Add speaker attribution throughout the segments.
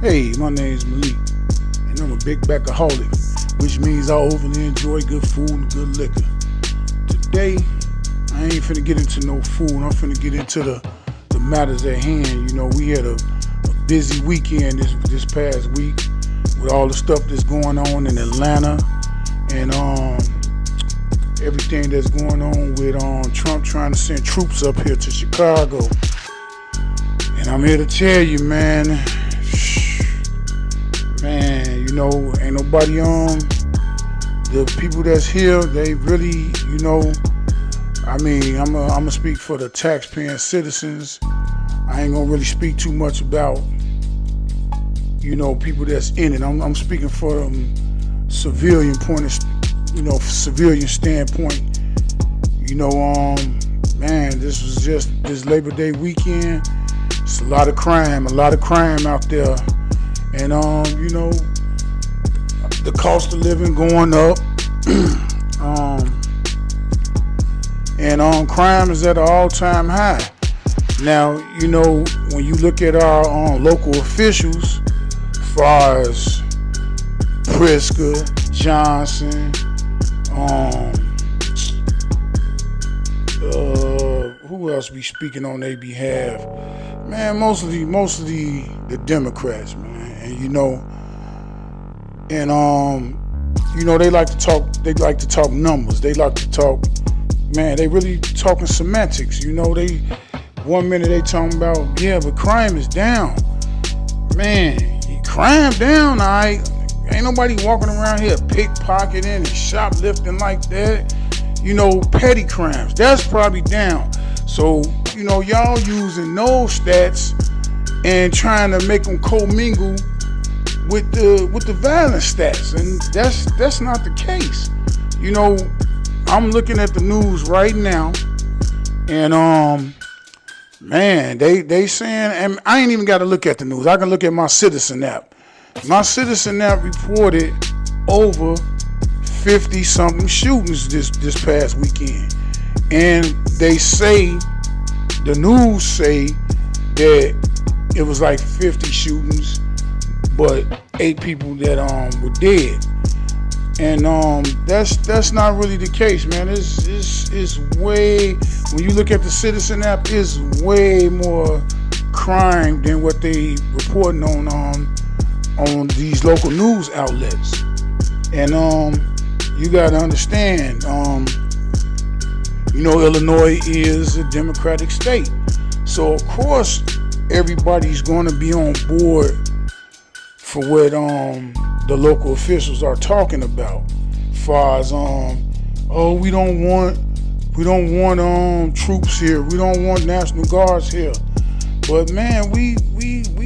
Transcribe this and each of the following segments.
Speaker 1: Hey, my name is Malik, and I'm a big backaholic, which means I overly enjoy good food and good liquor. Today, I ain't finna get into no food. I'm finna get into the matters at hand. You know, we had a busy weekend this past week with all the stuff that's going on in Atlanta and everything that's going on with Trump trying to send troops up here to Chicago. And I'm here to tell you, man, you know, ain't nobody the people that's here, they really, you know, I mean, I'm gonna speak for the taxpaying citizens. I ain't gonna really speak too much about, you know, people that's in it. I'm speaking for civilian civilian standpoint. You know, man, this was just this Labor Day weekend. It's a lot of crime out there, and you know, the cost of living going up, and crime is at an all-time high. Now, you know, when you look at our local officials, as far as Pritzker, Johnson, who else be speaking on their behalf? Man, mostly the Democrats, man. And you know, you know, they like to talk numbers. They like to talk, man, they really talking semantics. You know, one minute they talking about, yeah, but crime is down. Man, crime down, all right. Ain't nobody walking around here pickpocketing and shoplifting like that. You know, petty crimes, that's probably down. So, you know, y'all using those stats and trying to make them commingle with the violent stats, and that's not the case. You know, I'm looking at the news right now, and man, they saying, and I ain't even got to look at the news. I can look at my Citizen app. My Citizen app reported over 50-something shootings this past weekend, and the news say that it was like 50 shootings, but 8 people that were dead, and that's not really the case, man. It's way, when you look at the Citizen app, it's way more crime than what they reporting on these local news outlets. And you gotta understand, you know, Illinois is a Democratic state, so of course everybody's going to be on board for what the local officials are talking about, as far as oh, we don't want troops here, we don't want National Guards here. But man, we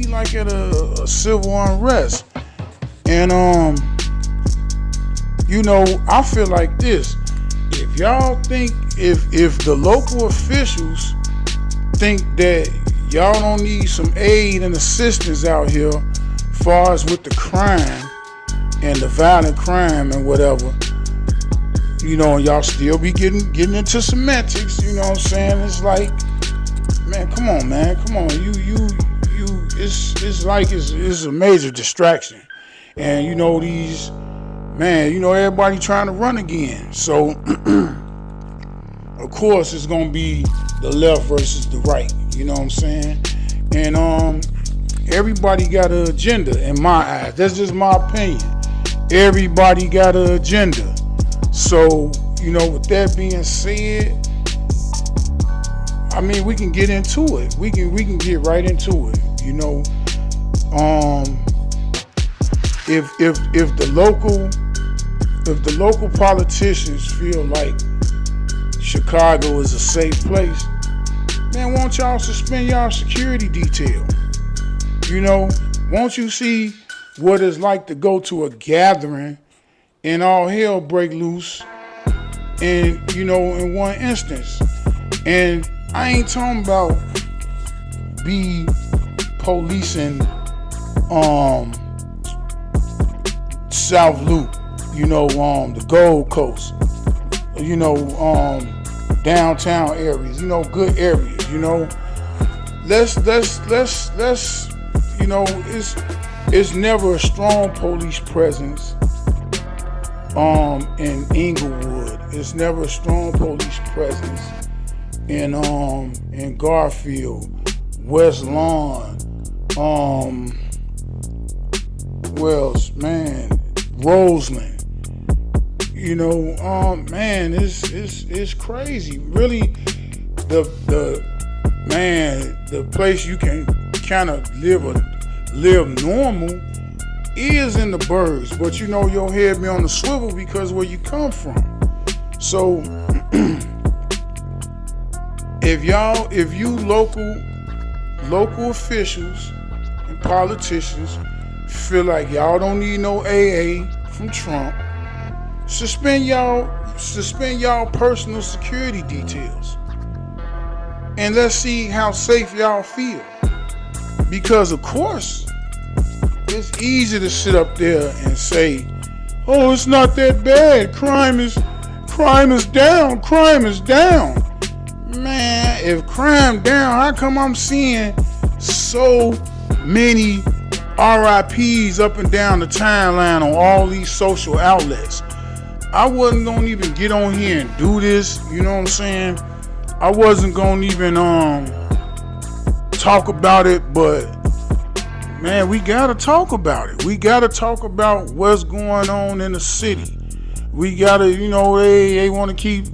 Speaker 1: like at a civil unrest, and you know, I feel like this: if y'all think, if the local officials think that y'all don't need some aid and assistance out here, far as with the crime and the violent crime and whatever, you know, and y'all still be getting into semantics, you know what I'm saying? It's like, man, come on, man, come on, you, it's like it's a major distraction, and you know you know, everybody trying to run again, so of course it's gonna be the left versus the right, you know what I'm saying? And everybody got an agenda in my eyes. That's just my opinion. Everybody got an agenda. So, you know, with that being said, I mean, we can get into it. We can get right into it. You know, if the local politicians feel like Chicago is a safe place, man, won't y'all suspend y'all security detail? You know, won't you see what it's like to go to a gathering and all hell break loose, and you know, in one instance, and I ain't talking about be policing South Loop, you know, the Gold Coast, you know, downtown areas, you know, good areas, you know. Let's you know, it's never a strong police presence in Inglewood. It's never a strong police presence in Garfield, West Lawn, Wells, man, Roseland. You know, man, it's crazy. Really, the place you can kind of live normal is in the burbs, but you know your head be on the swivel because where you come from. So if you local officials and politicians feel like y'all don't need no AA from Trump, suspend y'all personal security details, and let's see how safe y'all feel. Because of course, it's easy to sit up there and say, "Oh, it's not that bad. Crime is down. Crime is down." Man, if crime down, how come I'm seeing so many RIPs up and down the timeline on all these social outlets? I wasn't gonna even get on here and do this, you know what I'm saying? I wasn't gonna even talk about it, but man, we gotta talk about it. We gotta talk about what's going on in the city. We gotta, you know, they wanna keep,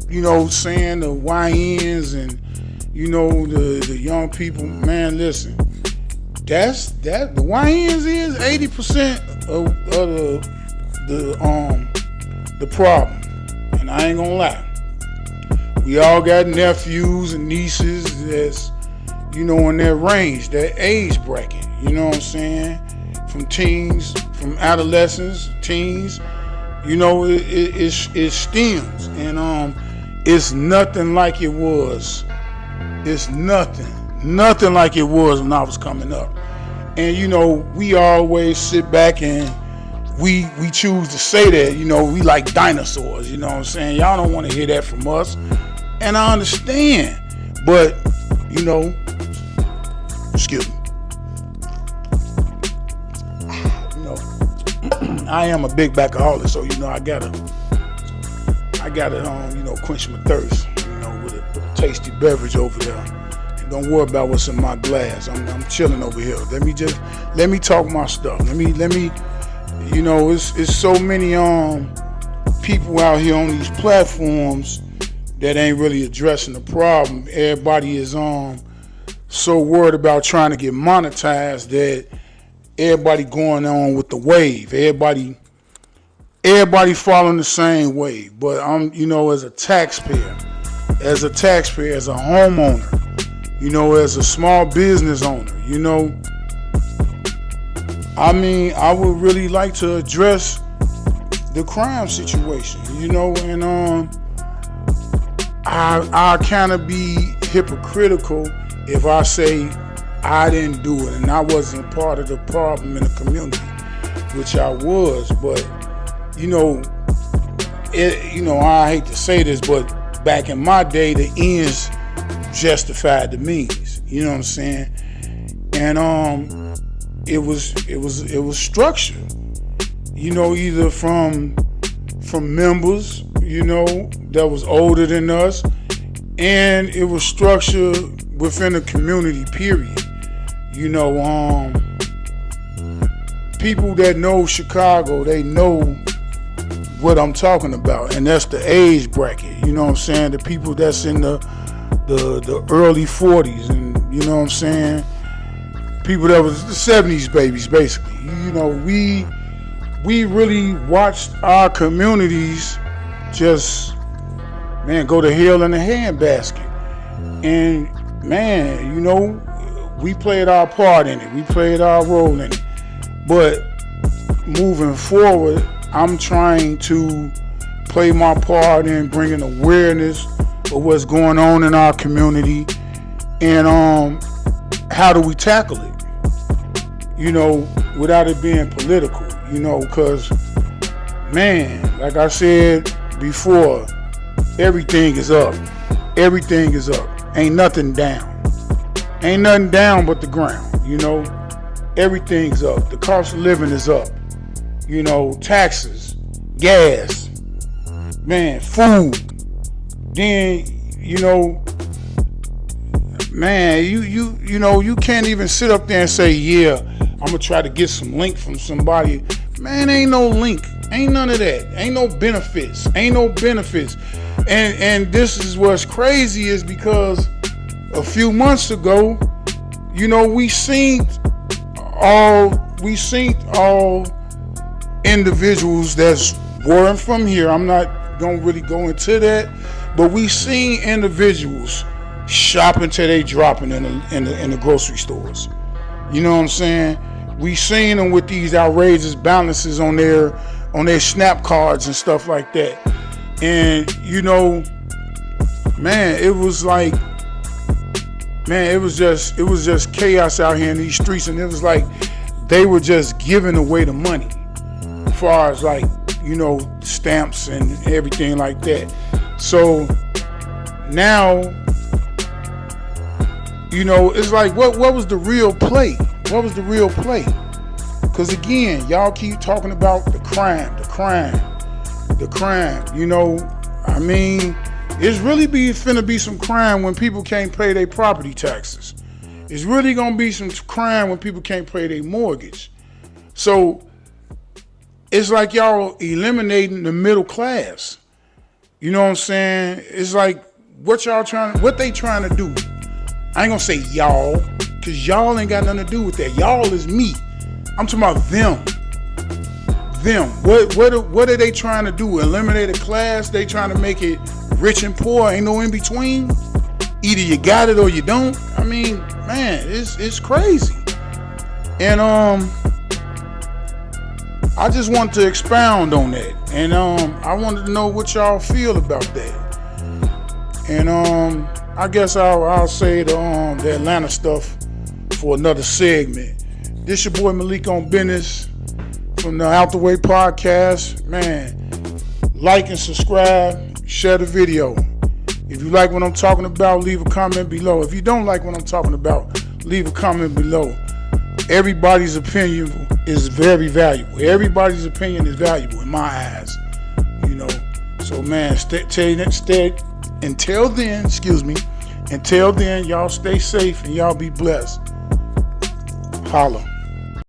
Speaker 1: you know, saying the YNs and, you know, the young people. Man, listen, the YNs is 80% of the problem, and I ain't gonna lie. We all got nephews and nieces that's, you know, in that range, that age bracket. You know what I'm saying? From teens, from adolescents, teens. You know, it stems, and it's nothing like it was. It's nothing like it was when I was coming up. And you know, we always sit back and we choose to say that, you know, we like dinosaurs, you know what I'm saying? Y'all don't want to hear that from us. And I understand. But, you know, excuse me. You know, I am a big backaholic, so you know I gotta you know, quench my thirst, you know, with a tasty beverage over there. And don't worry about what's in my glass. I'm chilling over here. Let me talk my stuff. Let me you know, it's so many people out here on these platforms that ain't really addressing the problem. Everybody is so worried about trying to get monetized that everybody going on with the wave. Everybody following the same wave. But you know, as a taxpayer, as a homeowner, you know, as a small business owner, you know, I mean, I would really like to address the crime situation, you know, and I kind of be hypocritical if I say I didn't do it and I wasn't part of the problem in the community, which I was. But you know, I hate to say this, but back in my day, the ends justified the means. You know what I'm saying? And it was structured. You know, either from members, you know, that was older than us, and it was structured within the community, period. You know, people that know Chicago, they know what I'm talking about, and that's the age bracket. You know what I'm saying? The people that's in the early 40s, and you know what I'm saying? People that was the 70s babies, basically. You know, we really watched our communities just, man, go to hell in a handbasket. And man, you know, we played our part in it. We played our role in it. But moving forward, I'm trying to play my part in bringing awareness of what's going on in our community, and how do we tackle it, you know, without it being political, you know, because, man, like I said before, everything is up. Everything is up. Ain't nothing down. Ain't nothing down but the ground, you know. everything's up. The cost of living is up. You know, taxes, gas, man, food. Then, you know, man, you know, you can't even sit up there and say, yeah, I'm gonna try to get some link from somebody. Man, ain't no link. Ain't none of that. Ain't no benefits. Ain't no benefits. And this is what's crazy is because a few months ago, you know, we seen all individuals that weren't from here. I'm not gonna really go into that, but we seen individuals shopping till they dropping in the grocery stores. You know what I'm saying? We seen them with these outrageous balances on their snap cards and stuff like that. And you know, man, it was like, man, it was just chaos out here in these streets, and it was like they were just giving away the money, as far as like, you know, stamps and everything like that. So now, you know, it's like, what was the real play? What was the real play? Because again, y'all keep talking about the crime. You know, I mean, it's really finna be some crime when people can't pay their property taxes. It's really gonna be some crime when people can't pay their mortgage. So it's like y'all eliminating the middle class. You know what I'm saying? It's like what they trying to do. I ain't gonna say y'all, cause y'all ain't got nothing to do with that. Y'all is me. I'm talking about them. What are they trying to do? Eliminate a class? They trying to make it rich and poor? Ain't no in between. Either you got it or you don't. I mean, man, it's crazy. And I just want to expound on that. And I wanted to know what y'all feel about that. And I guess I'll say the Atlanta stuff for another segment. This your boy MalikOnBihness from the Out the Way podcast. Man, like and subscribe, share the video. If you like what I'm talking about, leave a comment below. If you don't like what I'm talking about, leave a comment below. Everybody's opinion is very valuable. Everybody's opinion is valuable in my eyes. You know, so man, until then, y'all stay safe and y'all be blessed. Holla.